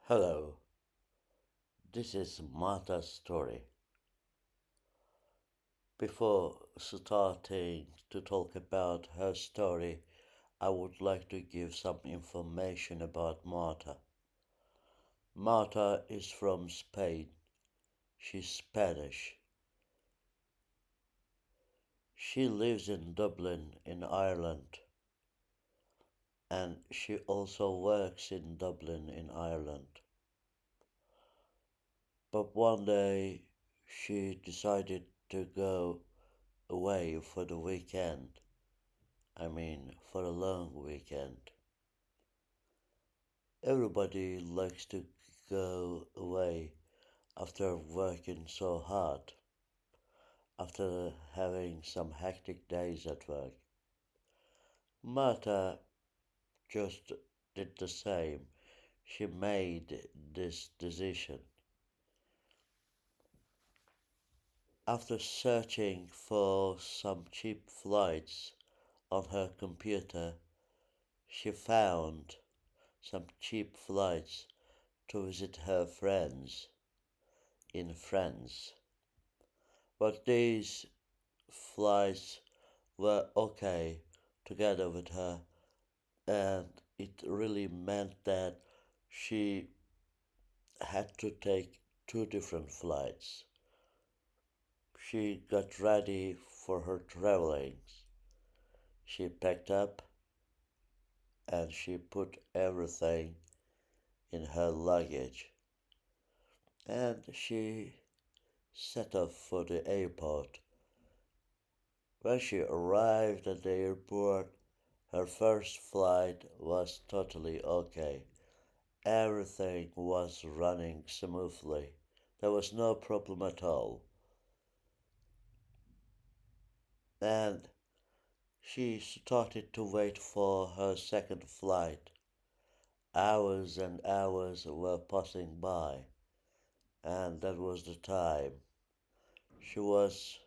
Hello, this is Marta's story. Before starting to talk about her story, I would like to give some information about Marta. Marta is from Spain. She's Spanish. She lives in Dublin, in Ireland, and she also works in Dublin, in Ireland. But one day she decided to go away for the weekend. I mean, for a long weekend. Everybody likes to go away after working so hard, after having some hectic days at work. Marta just did the same. She made this decision. After searching for some cheap flights on her computer, she found some cheap flights to visit her friends in France. But these flights were okay together with her, and it really meant that she had to take two different flights. She got ready for her traveling. She packed up and she put everything in her luggage, and she set off for the airport. When she arrived at the airport, her first flight was totally okay. Everything was running smoothly. There was no problem at all. And she started to wait for her second flight. Hours and hours were passing by, and that was the time. She was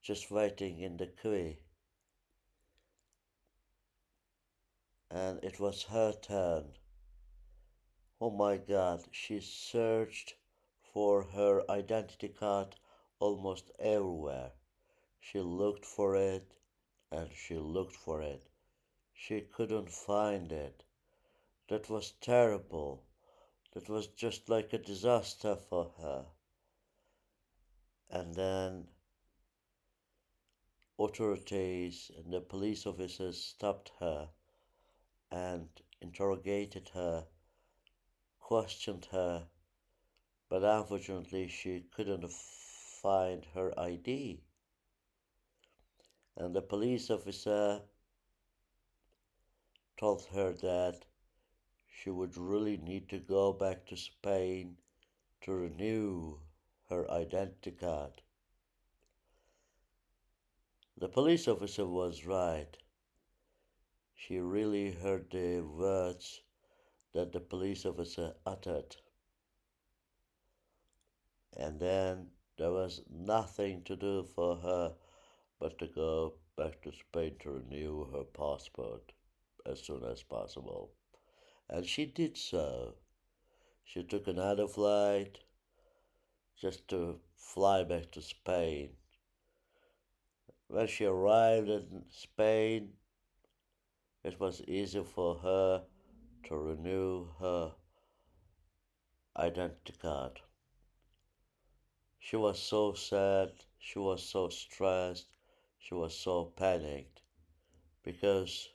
just waiting in the queue, and it was her turn. Oh my God, she searched for her identity card almost everywhere. She looked for it and she looked for it. She couldn't find it. That was terrible. That was just like a disaster for her. And then authorities and the police officers stopped her and interrogated her, questioned her, but unfortunately she couldn't find her ID. And the police officer told her that she would really need to go back to Spain to renew her identity card. The police officer was right. She really heard the words that the police officer uttered. And then there was nothing to do for her but to go back to Spain to renew her passport as soon as possible. And she did so. She took another flight just to fly back to Spain. When she arrived in Spain, it was easy for her to renew her identity card. She was so sad, she was so stressed, she was so panicked because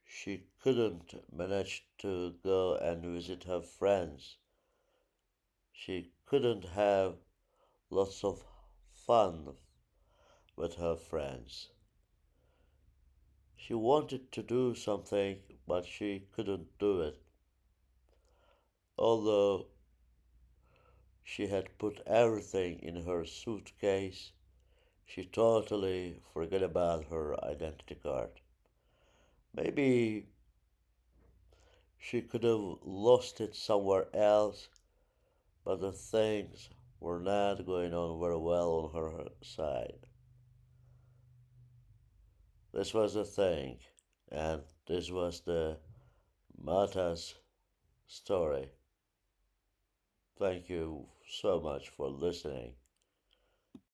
she couldn't manage to go and visit her friends. She couldn't have lots of fun with her friends. She wanted to do something, but she couldn't do it. Although she had put everything in her suitcase, she totally forgot about her identity card. Maybe she could have lost it somewhere else, but the things were not going on very well on her side. This was the thing, and this was the Marta's story. Thank you so much for listening.